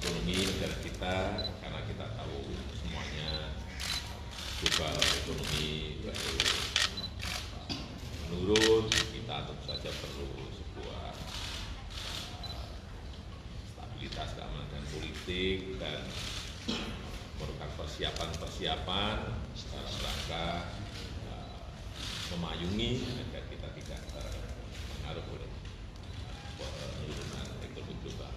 ekonomi negara kita, karena kita tahu semuanya global ekonomi baru menurun, kita tentu saja perlu sebuah stabilitas keamanan dan politik dan memerlukan persiapan-persiapan dalam rangka memayungi agar kita tidak terpengaruh oleh penurunan ekonomi global.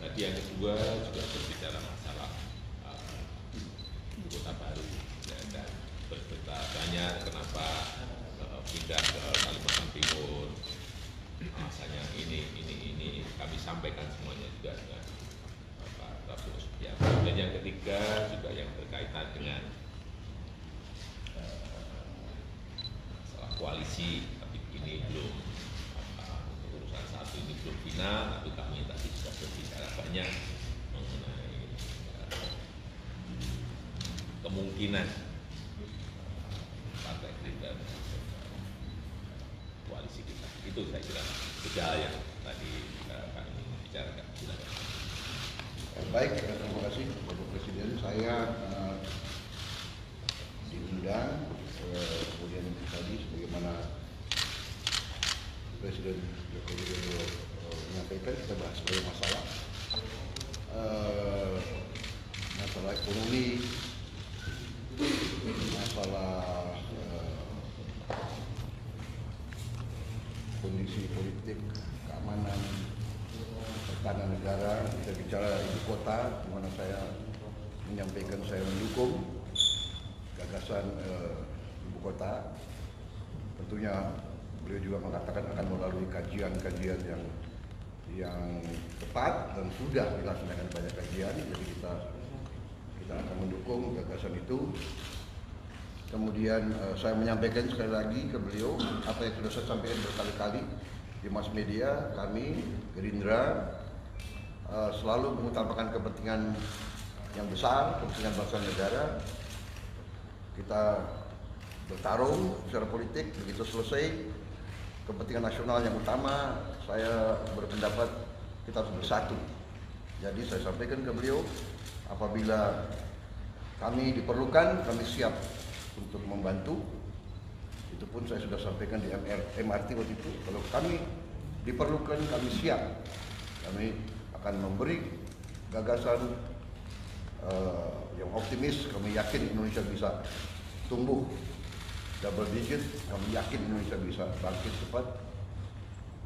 Tadi yang kedua juga berbicara masalah kota baru dan bertanya kenapa pindah ke Kalimantan Timur, alasannya ini kami sampaikan semuanya juga dengan Pak Prabowo Subianto. Dan yang ketiga juga yang berkaitan dengan masalah koalisi, tapi ini belum untuk urusan satu ini belum final, tapi kami tadi sudah berbicara banyak mengenai kemungkinan partai Gerindra koalisi kita. Itu saya kira gejala yang tadi kami bicarakan. Baik, terima kasih Bapak Presiden. Saya diundang, kemudian tadi sebagaimana Presiden Joko Widodo menyampaikan, kita bahas sebagai masalah ekonomi, masalah kondisi politik, keamanan, pertahanan negara. Kita bicara ibu kota, di mana saya menyampaikan saya mendukung gagasan ibu kota. Tentunya beliau juga mengatakan akan melalui kajian-kajian yang tepat dan sudah dilaksanakan banyak kajian. Jadi kita akan mendukung gagasan itu. Kemudian saya menyampaikan sekali lagi ke beliau apa yang sudah saya sampaikan berkali-kali di mass media. Kami Gerindra selalu mengutamakan kepentingan yang besar, kepentingan bangsa dan negara. Kita bertarung secara politik, begitu selesai kepentingan nasional yang utama, saya berpendapat kita harus bersatu. Jadi saya sampaikan ke beliau, apabila kami diperlukan, kami siap untuk membantu. Itu pun saya sudah sampaikan di MRT waktu itu. Kalau kami diperlukan, kami siap. Kami akan memberi gagasan yang optimis. Kami yakin Indonesia bisa tumbuh double digit. Kami yakin Indonesia bisa bangkit cepat.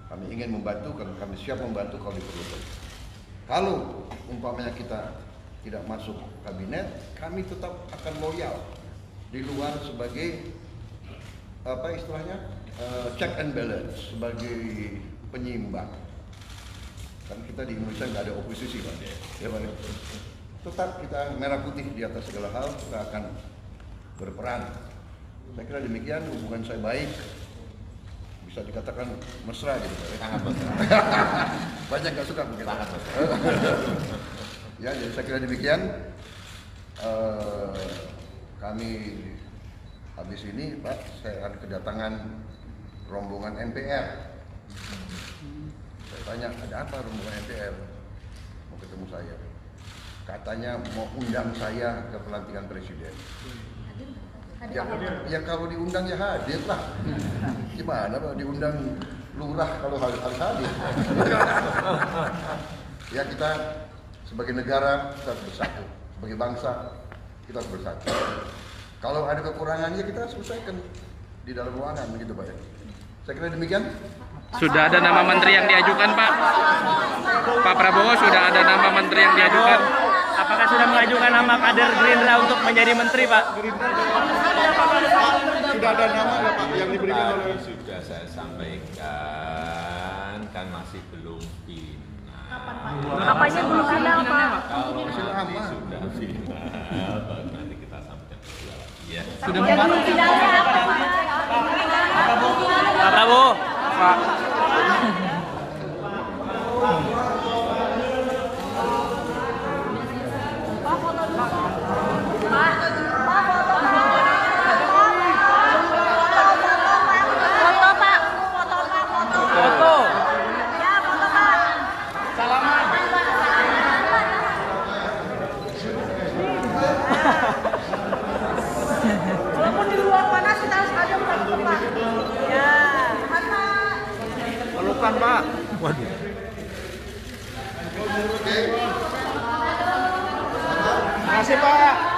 Kami ingin membantu, kami siap membantu kalau diperlukan. Kalau umpamanya kita tidak masuk kabinet, kami tetap akan loyal di luar sebagai apa istilahnya check and balance, sebagai penyimbang. Kan kita di Indonesia nggak ada oposisi, Pak. Ya, Pak. Tetap kita merah putih di atas segala hal, kita akan berperan. Saya kira demikian, hubungan saya baik, bisa dikatakan mesra gitu, Pak. Sangat mesra. Banyak nggak suka mungkin. Sangat mesra. Ya, jadi saya kira demikian. Kami habis ini, Pak, saya akan kedatangan rombongan MPR. Saya tanya, ada apa rombongan MPR? Mau ketemu saya. Katanya mau undang saya ke pelantikan presiden. Ya kalau diundang ya hadir lah. Gimana Pak, diundang lurah kalau harus hadir. Ya kita sebagai negara kita harus bersatu. Sebagai bangsa kita harus bersatu. Kalau ada kekurangannya kita selesaikan di dalam ruangan, begitu Pak ya. Saya kira demikian. Sudah ada nama menteri yang diajukan, Pak? Pak Prabowo sudah ada nama menteri yang diajukan? Apakah sudah mengajukan nama kader Gerindra untuk menjadi menteri, Pak? Sudah ada nama ya Pak yang diberikan oleh. Sudah saya sampaikan, kan masih belum final. Apanya belum final, Pak? Kalau nanti sudah final, baru nanti kita sampaikan kedua lagi ya. Sudah Yang belum finalnya apa, Pak? Pak Prabowo. Pak. Foto. Ya, foto, Pak. Salaman. kasih Pak.